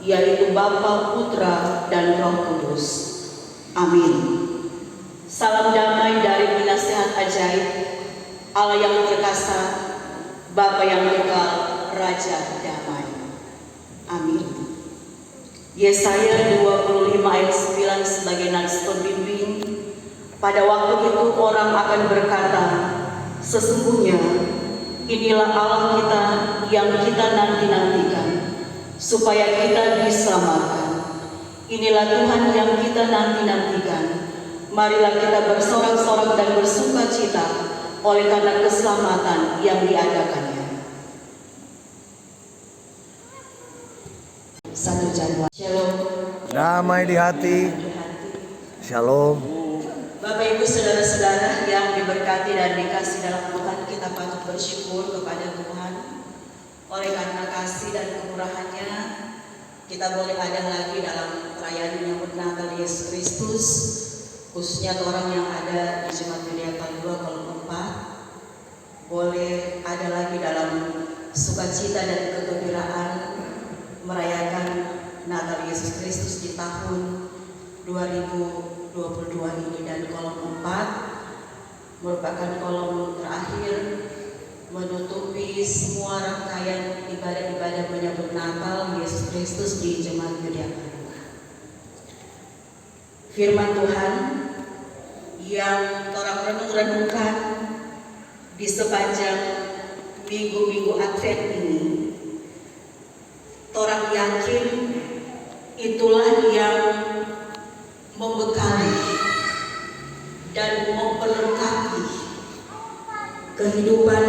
yaitu Bapa, Putra, dan Roh Kudus. Amin. Salam damai dari penasehat ajaib, Allah yang perkasa, Bapa yang kekal, Raja damai. Amin. Yesaya 25 ayat 9 sebagai nats pembimbing. Pada waktu itu orang akan berkata, sesungguhnya inilah Allah kita yang kita nanti-nantikan, supaya kita diselamatkan. Inilah Tuhan yang kita nanti-nantikan. Marilah kita bersorak-sorak dan bersuka cita oleh karena keselamatan yang diadakannya. 1 Januari. Shalom. Damai di hati. Shalom. Bapak Ibu saudara-saudara yang diberkati dan dikasih dalam Tuhan, kita patut bersyukur kepada Tuhan. Oleh karena kasih dan kemurahannya, kita boleh ada lagi dalam perayaan menyambut Natal Yesus Kristus, khususnya orang yang ada di Jemaat Gereja Palua Kolom 4, boleh ada lagi dalam sukacita dan kegembiraan merayakan Natal Yesus Kristus di tahun 2022 ini. Dan kolom 4 merupakan kolom terakhir menutupi semua rangkaian ibadah-ibadah menyambut Natal Yesus Kristus di Jemaat Gereja Palua. Firman Tuhan yang orang renung-renungkan di sepanjang minggu-minggu Advent ini, orang yakin itulah yang membekali dan memperlengkapi kehidupan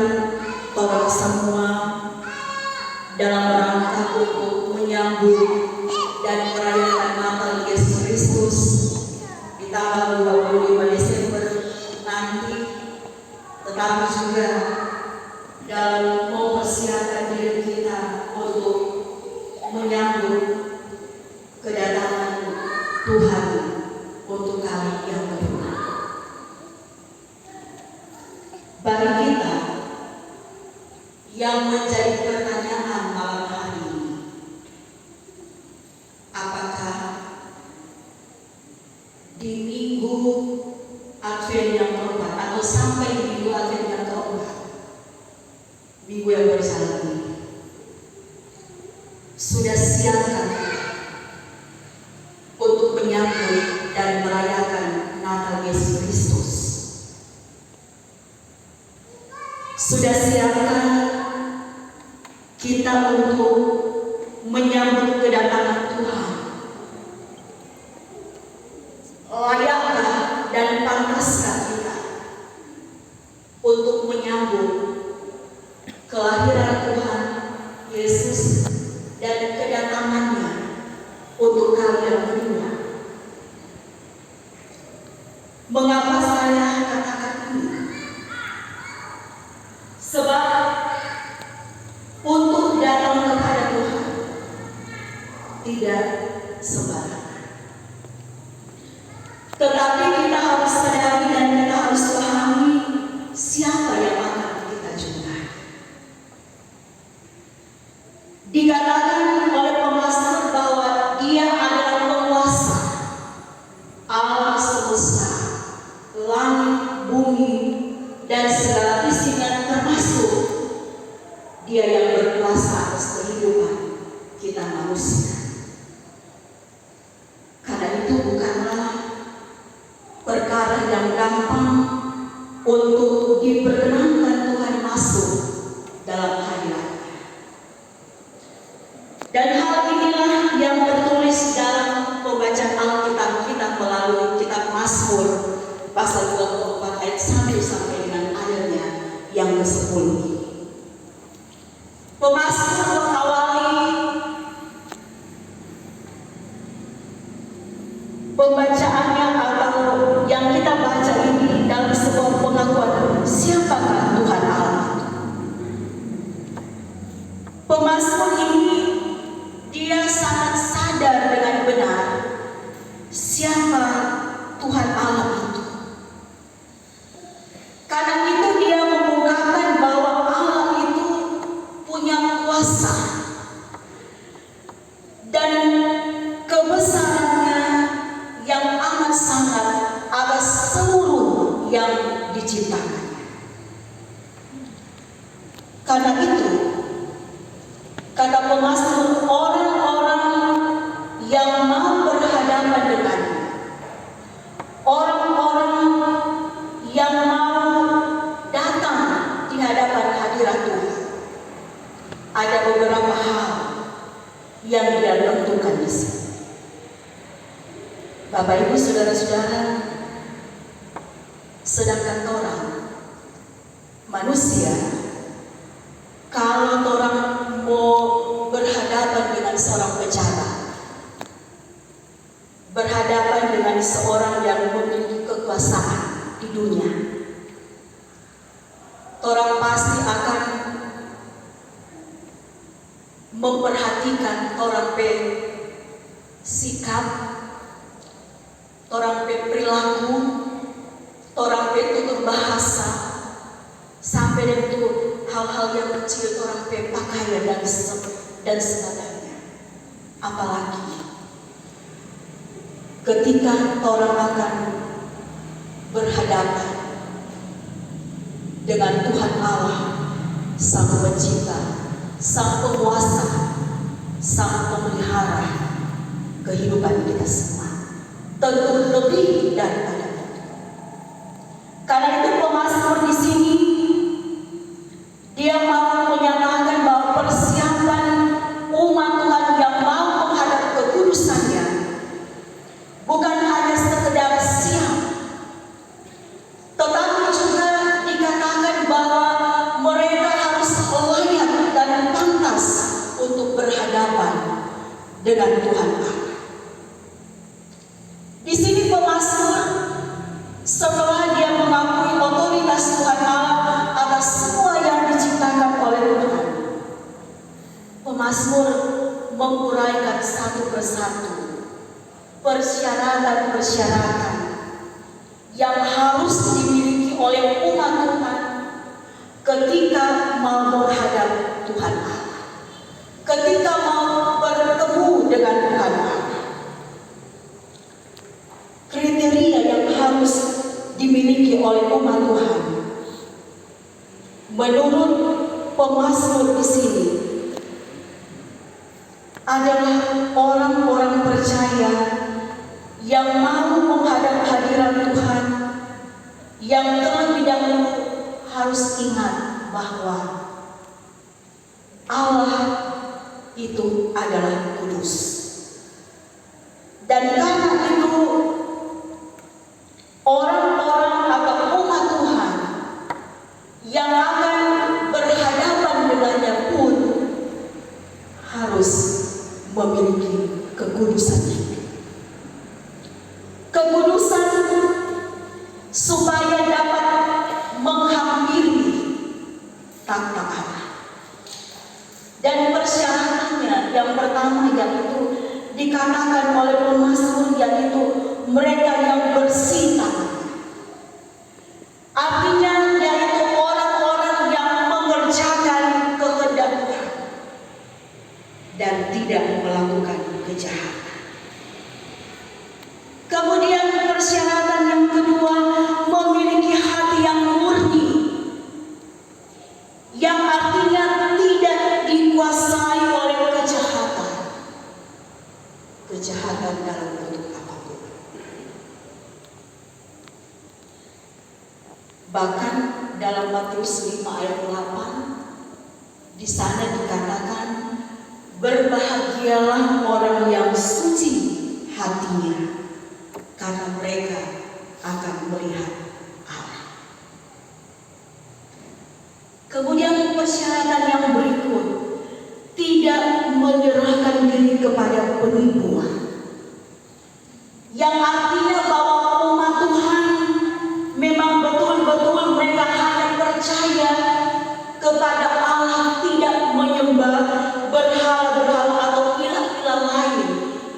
orang semua dalam rangka untuk menyambut dan merayakan Natal Yesus Kristus di tanggal 25 Desember nanti, tetapi juga dalam mempersiapkan diri kita untuk menyambut kedatangan Tuhan untuk kali yang kedua. Bagi kita yang menjadi pertanyaan malam hari ini, apakah di minggu Advent yang keempat atau sampai di minggu Advent yang keempat, minggu yang berjalan ini, sudah siapkah untuk menyambut dan merayakan Natal Yesus Kristus? Sudah siapkah kita untuk menyambut kedatangan Tuhan? Layakkah dan pantaskah kita untuk menyambut kelahiran Tuhan Yesus dan kedatangannya untuk kali yang kedua? Mengapa saya katakan ini? Sebab untuk datang kepada Tuhan tidak sembarangan. Tetapi kita harus sadari dan kita harus pahami siapa yang akan kita jumpai. Dikatakan oleh pemazmur bahwa Dia adalah penguasa alam semesta, langit, bumi, dan segala isinya, termasuk Dia yang berkuasa atas kehidupan kita manusia. Karena itu bukanlah perkara yang gampang untuk diperkenankan Tuhan masuk dalam hadirat-Nya. Dan hal inilah yang tertulis dalam pembacaan Alkitab kita melalui kitab Mazmur pasal 24 ayat 1 sampai dengan ayatnya yang ke-10 ini. Pemazmur mengawali pembacaannya atau yang kita baca ini dalam sebuah pengakuan siapakah Tuhan Allah. Pemazmur ini dia sangat sadar dengan benar siapa Tuhan Allah itu. Karena itu dia mengungkapkan bahwa Karena itu, kata pemazmur, orang-orang yang mau berhadapan dengannya, orang-orang yang mau datang di hadapan hadirat Tuhan, ada beberapa hal yang dia tentukan di sini. Bapak Ibu saudara-saudara, sedangkan orang manusia, kalau orang mau berhadapan dengan seorang pejabat, berhadapan dengan seorang yang memiliki kekuasaan di dunia, orang pasti akan memperhatikan orang pe sikap, orang pe perilaku, orang pe tutur bahasa, sampai dengan hal-hal yang kecil, orang pe pakaian dan sebagainya. Apalagi ketika orang akan berhadapan dengan Tuhan Allah, Sang Pencipta, Sang Penguasa, Sang Pemelihara kehidupan kita semua, tentu lebih daripada itu. Karena itu pemazmur di sini dia mau menyatakan bahwa persiapan umat Tuhan yang mau menghadap kekudusannya bukan hanya sekedar siap, tetapi juga dikatakan bahwa mereka harus layak dan pantas untuk berhadapan dengan Tuhan Allah. Di sini pemazmur setelah dia mengakui otoritas Tuhan Allah atas semua yang diciptakan oleh Tuhan, pemazmur menguraikan satu persatu persyaratan-persyaratan yang harus dimiliki oleh umat Tuhan ketika mau menghadap Tuhan Allah, ketika mau bertemu dengan Tuhan Allah. Kriteria yang harus dimiliki oleh umat Tuhan menurut pemazmur di sini adalah orang-orang percaya yang mau menghadap hadirat Tuhan, yang terlebih dahulu harus ingat bahwa Allah itu adalah kudus. Dan karena itu orang-orang atau umat Tuhan yang akan berhadapan dengannya pun harus memiliki kekudusan hidup. Kekudusan supaya dapat menghampiri tahta Allah. Dan persyaratannya yang pertama yaitu dikatakan oleh pemazmur, yaitu mereka yang bersih tangan. Artinya yaitu orang-orang yang mengerjakan kehendak Tuhan dan tidak melakukan kejahatan. Kemudian persyaratan yang kedua, memiliki hati yang murni, yang artinya tidak dikuasai oleh kejahatan dalam bentuk apapun. Bahkan dalam Matius 5 ayat 8 di sana dikatakan, berbahagialah orang yang suci hatinya, karena mereka akan melihat Allah. Kemudian persyaratan yang berikut, tidak menyerahkan diri kepada penipuan, yang artinya bahwa umat Tuhan memang betul-betul mereka hanya percaya kepada Allah, tidak menyembah berhala-berhala atau ilah-ilah lain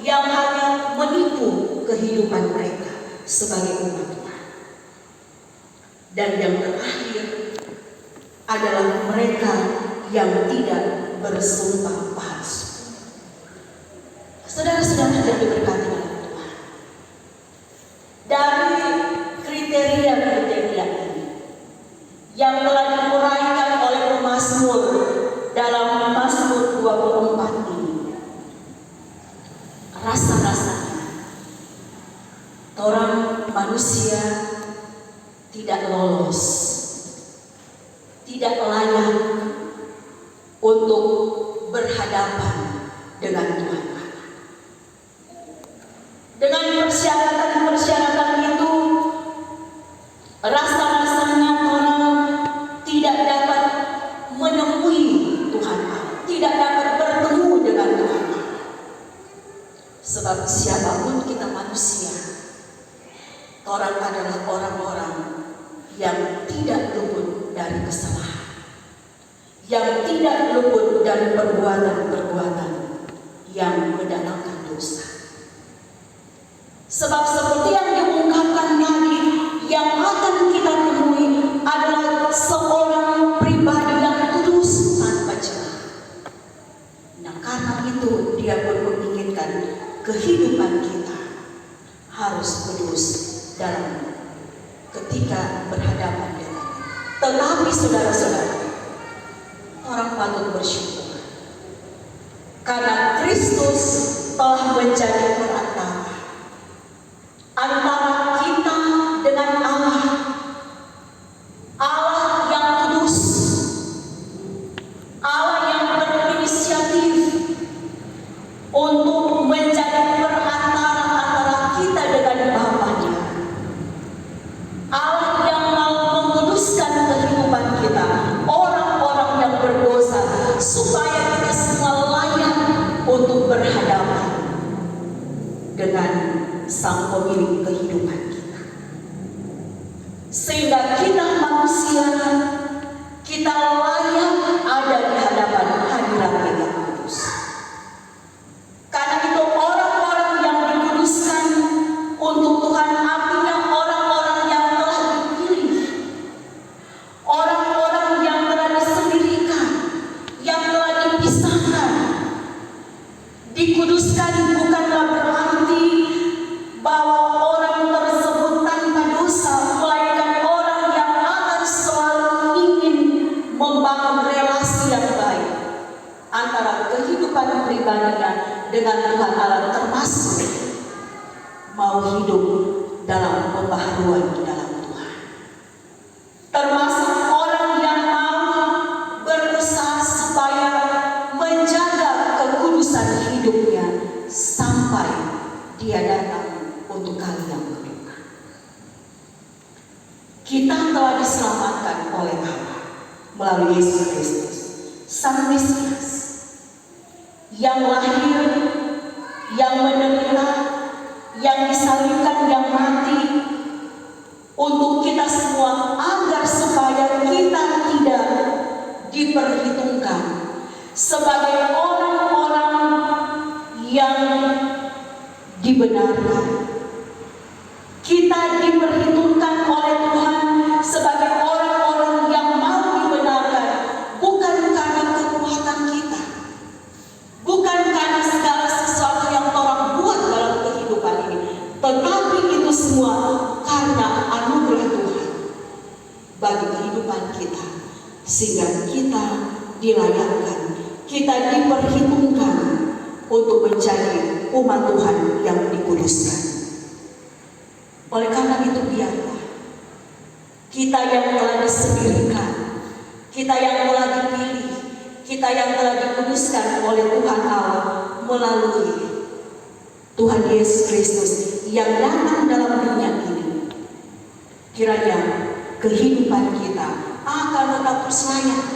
yang hanya menipu kehidupan mereka sebagai umat Tuhan. Dan yang terakhir adalah mereka yang tidak bersumpah palsu. Saudara-saudara yang diberkati oleh Tuhan, dari kriteria-kriteria ini yang telah diuraikan oleh pemazmur manusia tidak lolos, tidak layak untuk berhadapan dengan Tuhan. Dengan persyaratan-persyaratan itu, rasa-rasanya orang tidak dapat menemui Tuhan Allah, tidak dapat bertemu dengan Tuhan Allah. Sebab siapapun kita manusia, orang adalah orang-orang yang tidak luput dari kesalahan, yang tidak luput dari perbuatan-perbuatan yang mendatangkan dosa. Sebab seperti yang diungkapkan tadi, yang akan kita temui adalah seorang pribadi yang kudus tanpa celah. Nah, karena itu dia pun menginginkan kehidupan kita harus kudus dalam ketika berhadapan dengan. Tetapi saudara-saudara, orang patut bersyukur karena Kristus telah menjadi perantara antara kita dengan Allah, Allah yang kudus, Allah yang berinisiatif untuk menjadi perantara antara kita dengan Bapa-Nya, Allah yang mau menguduskan kehidupan kita, orang-orang yang berdosa, supaya kita semua layak untuk berhadapan dengan Sang Pemilik kehidupan kita. Sehingga kita manusia, kita layak ada di hadapan hadirat yang kudus. Karena itu orang-orang yang dikuduskan untuk Tuhan, artinya orang-orang yang telah dipilih, orang-orang yang telah disendirikan, yang telah dipisahkan. Dikuduskan bukanlah berarti bahwa orang tersebut tanpa dosa, melainkan orang yang akan selalu ingin membangun relasi yang baik antara kehidupan pribadinya dengan Tuhan Allah, termasuk mau hidup dalam pembaharuan di dalam Tuhan, termasuk orang yang mau berusaha supaya menjaga kekudusan hidupnya sampai dia datang untuk kali yang kedua. Kita telah diselamatkan oleh Allah melalui Yesus Kristus, Sang Mesias, yang lahir, yang menderita, yang disalibkan, yang mati untuk kita semua, agar supaya kita tidak diperhitungkan sebagai orang-orang yang dibenarkan. Kita diperhitungkan oleh Tuhan sebagai orang-orang yang mau dibenarkan, bukan karena kekuatan kita, bukan karena segala sesuatu yang orang buat dalam kehidupan ini, tetapi itu semua karena anugerah Tuhan bagi kehidupan kita, sehingga kita dilayakkan, kita diperhitungkan untuk menjadi umat Tuhan yang dikuduskan. Oleh karena itu, biarlah kita yang telah disendirikan, kita yang telah dipilih, kita yang telah dikuduskan oleh Tuhan Allah melalui Tuhan Yesus Kristus yang datang dalam dunia ini, kiranya kehidupan kita akan tetap terselayang,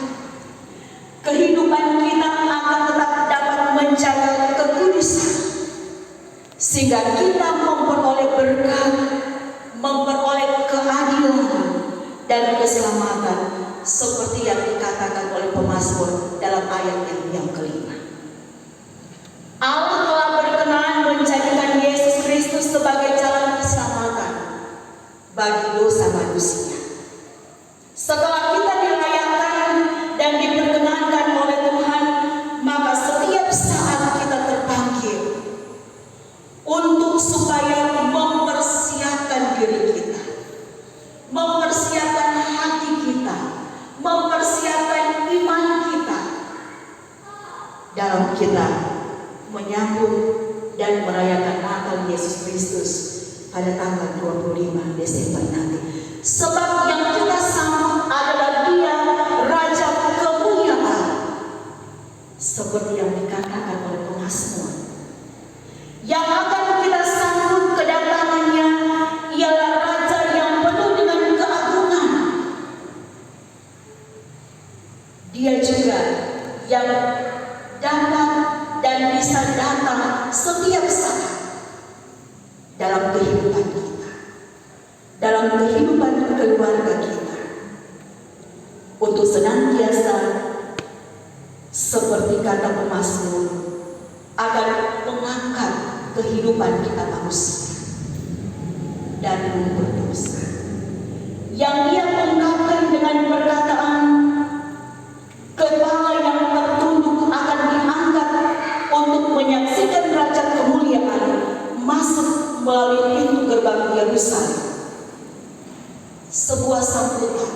kehidupan kita akan tetap dapat menjaga kekudusan, sehingga kita memperoleh berkat, memperoleh keadilan dan keselamatan, seperti yang dikatakan oleh pemazmur dalam ayat yang kelima. Allah telah berkenan menjadikan Yesus Kristus sebagai jalan keselamatan bagi dosa manusia. Setelah kita dilayakkan dan diperkenankan oleh Tuhan, maka setiap saat kita terpanggil untuk supaya mempersiapkan diri kita, mempersiapkan hati kita, mempersiapkan iman kita dalam kita menyambut dan merayakan Natal Yesus Kristus pada tanggal 25 Desember nanti. Sebab yang kita sambut adalah Dia Raja kemuliaan, seperti yang dikatakan oleh pemazmur. Yang akan kita sambut kedatangannya ialah Raja yang penuh dengan keagungan. Dia juga yang dapat dan bisa datang setiap saat dalam kehidupan kita, dalam kehidupan keluarga kita, untuk senantiasa seperti kata pemazmur akan mengangkat kehidupan kita manusia dan berdosa, yang Dia ungkapkan dengan perkataan kepala yang tertunduk akan diangkat untuk menyaksikan Raja kemuliaan masuk melalui pintu gerbang Yerusalem. Sebuah sambutan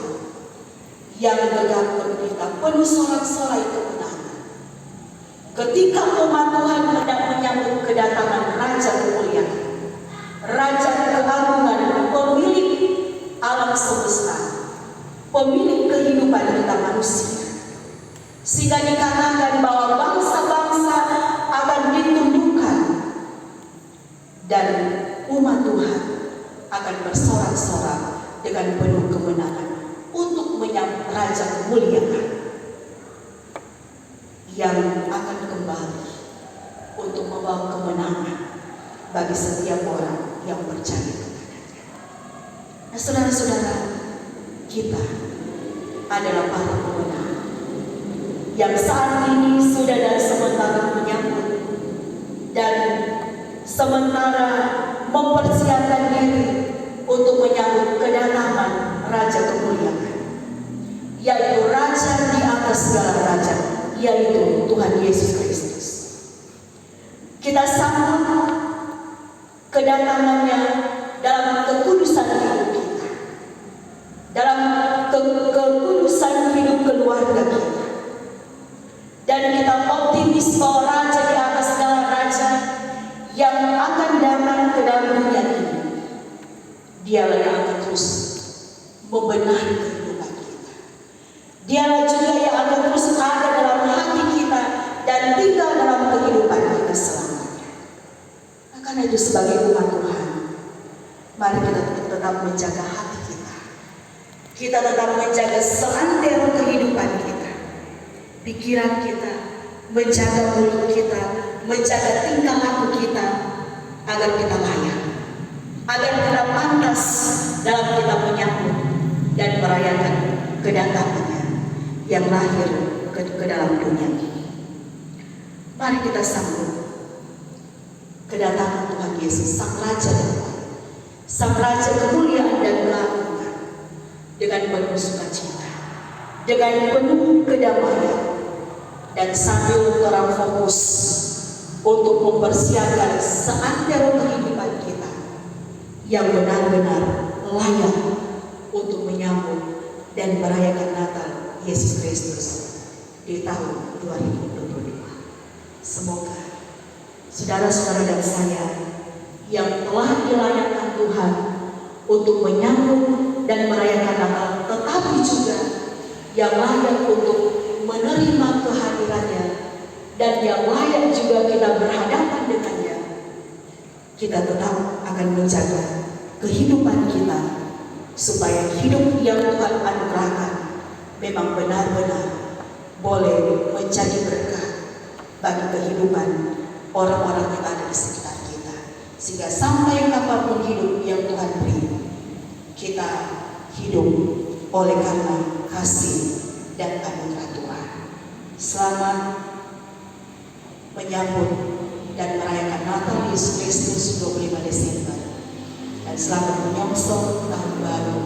yang gegap gempita, penuh sorak-sorai kemenangan. Ketika umat Tuhan hendak menyambut kedatangan Raja kemuliaan, Raja keagungan, pemilik alam semesta, pemilik kehidupan kita manusia, sehingga dikatakan bahwa bangsa-bangsa akan ditundukkan dan umat Tuhan akan bersorak-sorak dengan penuh kemenangan untuk menyambut Raja kemuliaan yang akan kembali untuk membawa kemenangan bagi setiap orang yang percaya kepadanya. Nah, saudara-saudara, kita adalah para pemenang yang saat ini sudah dan sementara menyambut dan sementara mempersiapkan diri untuk menyambut kedatangan Raja kemuliaan, yaitu Raja di atas segala raja, yaitu Tuhan Yesus Kristus. Kita sambut kedatangannya dalam kekudusan hidup kita, dalam kekudusan hidup keluarga kita, dan kita optimis bahwa Raja di atas segala raja yang akan datang ke dalam dunia ini, Dialah yang akan terus membenahi kehidupan kita. Dialah juga yang akan terus ada dalam hati kita dan tinggal dalam kehidupan kita selamanya. Nah, karena itu sebagai umat Tuhan, mari kita tetap menjaga hati kita. Kita tetap menjaga seantero kehidupan kita, pikiran kita, menjaga mulut kita, menjaga tingkah laku kita, agar kita layak, agar kita pantas dalam kita menyambut dan merayakan kedatangannya yang lahir ke dalam dunia ini. Mari kita sambut kedatangan Tuhan Yesus, Sang Raja Damai, Sang Raja kemuliaan dan keagungan, dengan penuh sukacita, dengan penuh kedamaian, dan sambil orang fokus untuk mempersiapkan seantero kehidupan kita yang benar-benar layak untuk menyambut dan merayakan Natal Yesus Kristus di tahun 2022. Semoga saudara-saudara dan saya yang telah dilayakkan Tuhan untuk menyambut dan merayakan Natal, tetapi juga yang layak untuk menerima kehadirannya dan yang layak juga kita berhadapan dengannya, kita tetap akan menjaga kehidupan kita supaya hidup yang Tuhan anugerahkan memang benar-benar boleh menjadi berkah bagi kehidupan orang-orang yang ada di sekitar kita, sehingga sampai kapanpun hidup yang Tuhan beri, kita hidup oleh karena kasih dan anugerah Tuhan. Selamat menyambut dan merayakan Natal Yesus Kristus 25 Desember, dan selamat menyongsong tahun baru